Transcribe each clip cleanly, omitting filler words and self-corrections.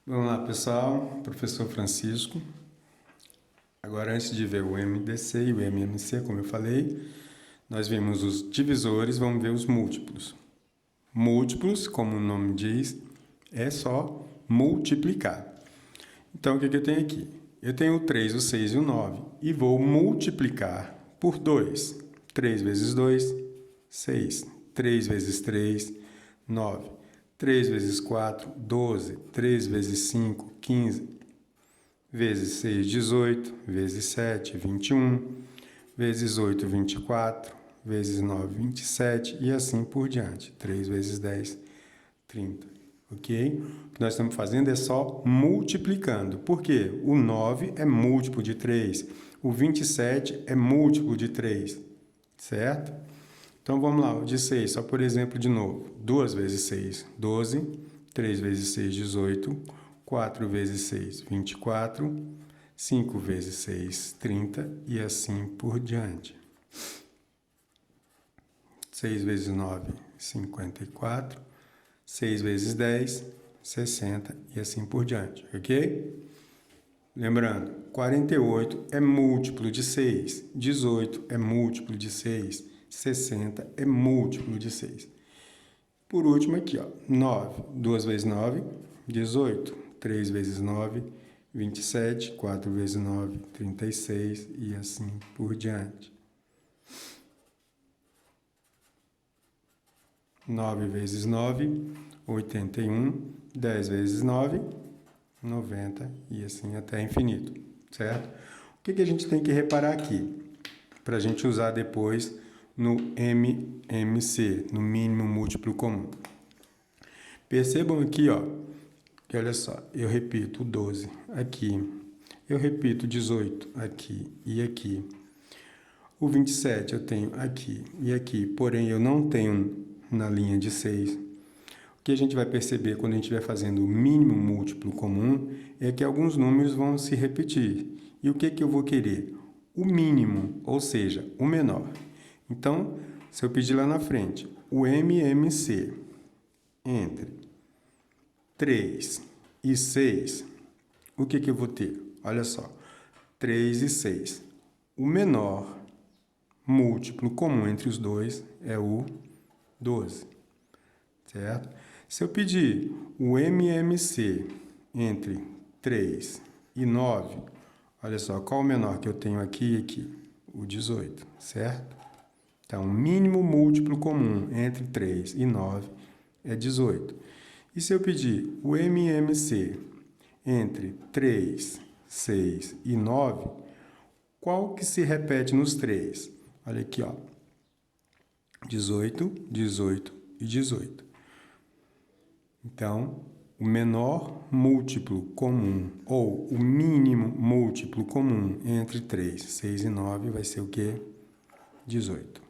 Vamos lá, pessoal. Professor Francisco. Agora, antes de ver o MDC e o MMC, como eu falei, nós vimos os divisores, vamos ver os múltiplos. Múltiplos, como o nome diz, é só multiplicar. Então, o que eu tenho aqui? Eu tenho o 3, o 6 e o 9 e vou multiplicar por 2. 3 vezes 2, 6. 3 vezes 3, 9. 3 vezes 4, 12. 3 vezes 5, 15. Vezes 6, 18. Vezes 7, 21. Vezes 8, 24. Vezes 9, 27. E assim por diante. 3 vezes 10, 30. Ok? O que nós estamos fazendo é só multiplicando. Por quê? O 9 é múltiplo de 3. O 27 é múltiplo de 3. Certo? Então, vamos lá, o de 6, só por exemplo de novo. 2 vezes 6, 12. 3 vezes 6, 18. 4 vezes 6, 24. 5 vezes 6, 30. E assim por diante. 6 vezes 9, 54. 6 vezes 10, 60 e assim por diante, ok? Lembrando, 48 é múltiplo de 6, 18 é múltiplo de 6, 60 é múltiplo de 6. Por último aqui, ó, 9, 2 vezes 9, 18, 3 vezes 9, 27, 4 vezes 9, 36 e assim por diante. 9 vezes 9, 81. 10 vezes 9, 90 e assim até infinito, certo? O que a gente tem que reparar aqui? Para a gente usar depois no MMC, no mínimo múltiplo comum. Percebam aqui, ó, que olha só, eu repito o 12 aqui, eu repito o 18 aqui e aqui. O 27 eu tenho aqui e aqui, porém eu não tenho na linha de 6. O que a gente vai perceber quando a gente estiver fazendo o mínimo múltiplo comum é que alguns números vão se repetir. E o que eu vou querer? O mínimo, ou seja, o menor. Então, se eu pedir lá na frente, o MMC entre 3 e 6, o que eu vou ter? Olha só, 3 e 6. O menor múltiplo comum entre os dois é o 12, certo? Se eu pedir o MMC entre 3 e 9, olha só, qual o menor que eu tenho aqui e aqui? O 18, certo? Então, o mínimo múltiplo comum entre 3 e 9 é 18. E se eu pedir o MMC entre 3, 6 e 9, qual que se repete nos três? Olha aqui, ó. 18, 18 e 18. Então, o menor múltiplo comum ou o mínimo múltiplo comum entre 3, 6 e 9 vai ser o quê? 18.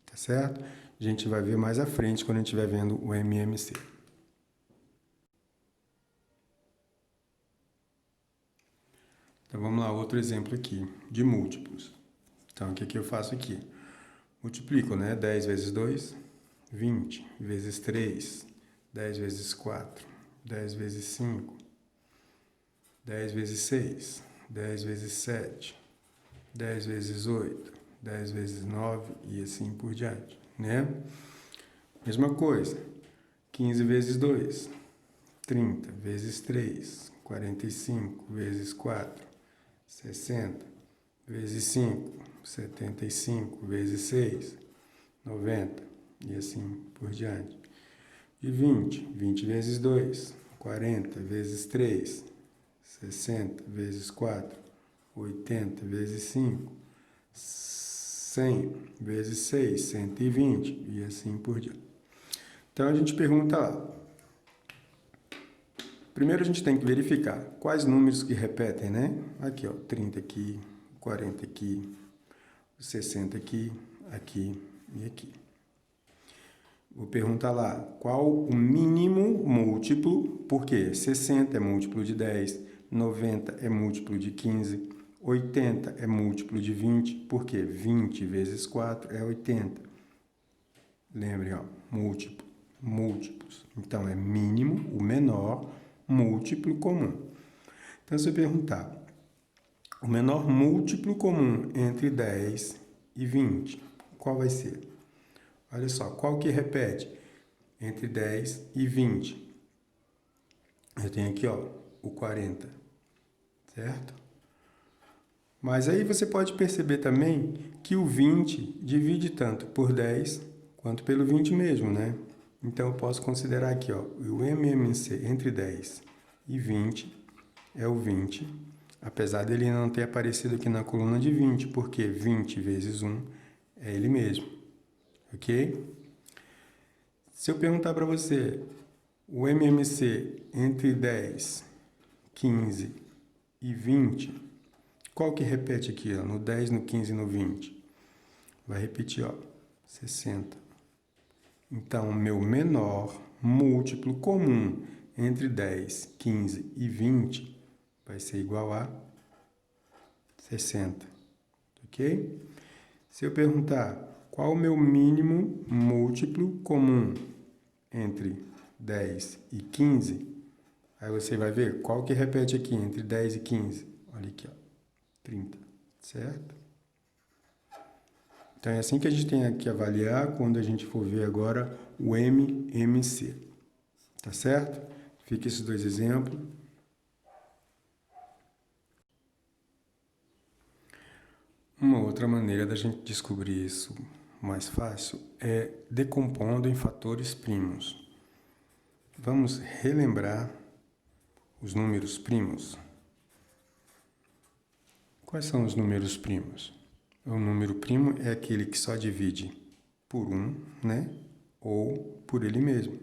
Tá certo? A gente vai ver mais à frente quando a gente estiver vendo o MMC. Então, vamos lá, outro exemplo aqui de múltiplos. Então, o que eu faço aqui? Multiplico, né? 10 vezes 2, 20 vezes 3, 10 vezes 4, 10 vezes 5, 10 vezes 6, 10 vezes 7, 10 vezes 8, 10 vezes 9 e assim por diante, né? Mesma coisa, 15 vezes 2, 30 vezes 3, 45 vezes 4, 60 vezes 5, 75 vezes 6, 90 e assim por diante. E 20, 20 vezes 2, 40 vezes 3, 60 vezes 4, 80 vezes 5, 100 vezes 6, 120 e assim por diante. Então a gente pergunta lá. Primeiro a gente tem que verificar quais números que repetem, né? Aqui, ó, 30 aqui, 40 aqui, 60 aqui, aqui e aqui. Vou perguntar lá, qual o mínimo múltiplo, porque 60 é múltiplo de 10, 90 é múltiplo de 15, 80 é múltiplo de 20, porque 20 vezes 4 é 80. Lembrem, ó, múltiplos. Então, é mínimo, o menor, múltiplo comum. Então, se eu perguntar o menor múltiplo comum entre 10 e 20, qual vai ser? Olha só, qual que repete entre 10 e 20? Eu tenho aqui, ó, o 40, certo? Mas aí você pode perceber também que o 20 divide tanto por 10 quanto pelo 20 mesmo, né? Então, eu posso considerar aqui, ó, o MMC entre 10 e 20 é o 20, apesar dele não ter aparecido aqui na coluna de 20, porque 20 vezes 1 é ele mesmo, ok? Se eu perguntar para você o MMC entre 10, 15 e 20, qual que repete aqui, ó, no 10, no 15 e no 20? Vai repetir, ó, 60. Então, meu menor múltiplo comum entre 10, 15 e 20 vai ser igual a 60, ok? Se eu perguntar qual o meu mínimo múltiplo comum entre 10 e 15, aí você vai ver qual que repete aqui entre 10 e 15. Olha aqui, ó, 30, certo? Então, é assim que a gente tem que avaliar quando a gente for ver agora o MMC. Tá certo? Fica esses dois exemplos. Uma outra maneira da gente descobrir isso mais fácil é decompondo em fatores primos. Vamos relembrar os números primos. Quais são os números primos? O número primo é aquele que só divide por 1, né? Ou por ele mesmo,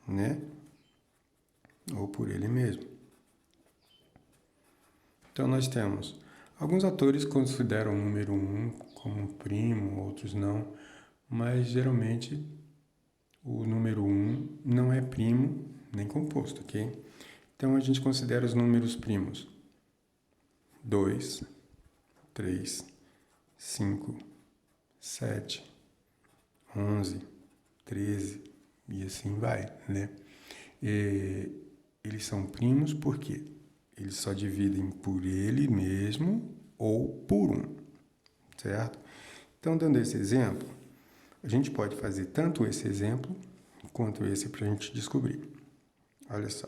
né? Ou por ele mesmo. Então, nós temos alguns autores consideram o número 1 como primo, outros não, mas geralmente o número 1 não é primo nem composto, ok? Então, a gente considera os números primos 2, 3, 5, 7, 11, 13 e assim vai, né? Eles são primos porque eles só dividem por ele mesmo ou por 1, certo? Então, dando esse exemplo, a gente pode fazer tanto esse exemplo quanto esse para a gente descobrir. Olha só,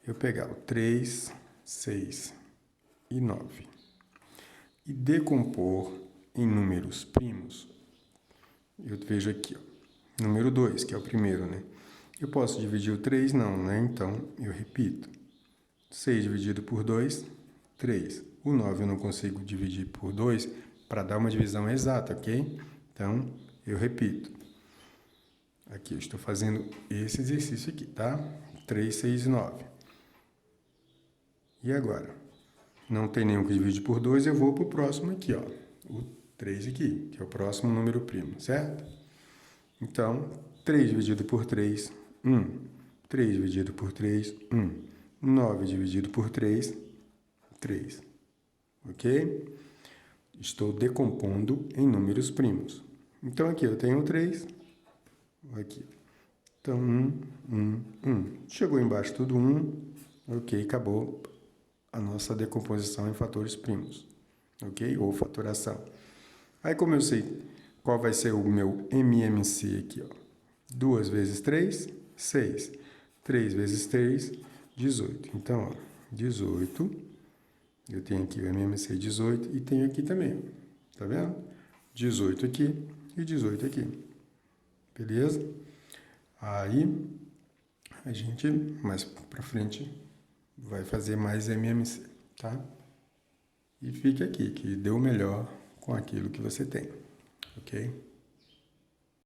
eu pegar o 3, 6 e 9 e decompor em números primos, eu vejo aqui, ó, número 2, que é o primeiro, né? Eu posso dividir o 3? Não, né? Então, eu repito. 6 dividido por 2, 3. O 9 eu não consigo dividir por 2 para dar uma divisão exata, ok? Então, eu repito. Aqui, eu estou fazendo esse exercício aqui, tá? 3, 6 e 9. E agora? Não tem nenhum que divide por 2, eu vou para o próximo aqui, ó. O 3 aqui, que é o próximo número primo, certo? Então, 3 dividido por 3, 1. 3 dividido por 3, 1. 9 dividido por 3, 3. Ok? Estou decompondo em números primos. Então, aqui eu tenho 3. Aqui. Então, 1. Chegou embaixo tudo 1. Ok, acabou a nossa decomposição em fatores primos. Ok? Ou fatoração. Aí, como eu sei qual vai ser o meu MMC aqui, ó. 2 vezes 3, 6. 3 vezes 3, 18. Então, ó, 18. Eu tenho aqui o MMC 18 e tenho aqui também. Tá vendo? 18 aqui e 18 aqui. Beleza? Aí, a gente, mais pra frente, vai fazer mais MMC, tá? E fique aqui, que dê o melhor com aquilo que você tem. Ok?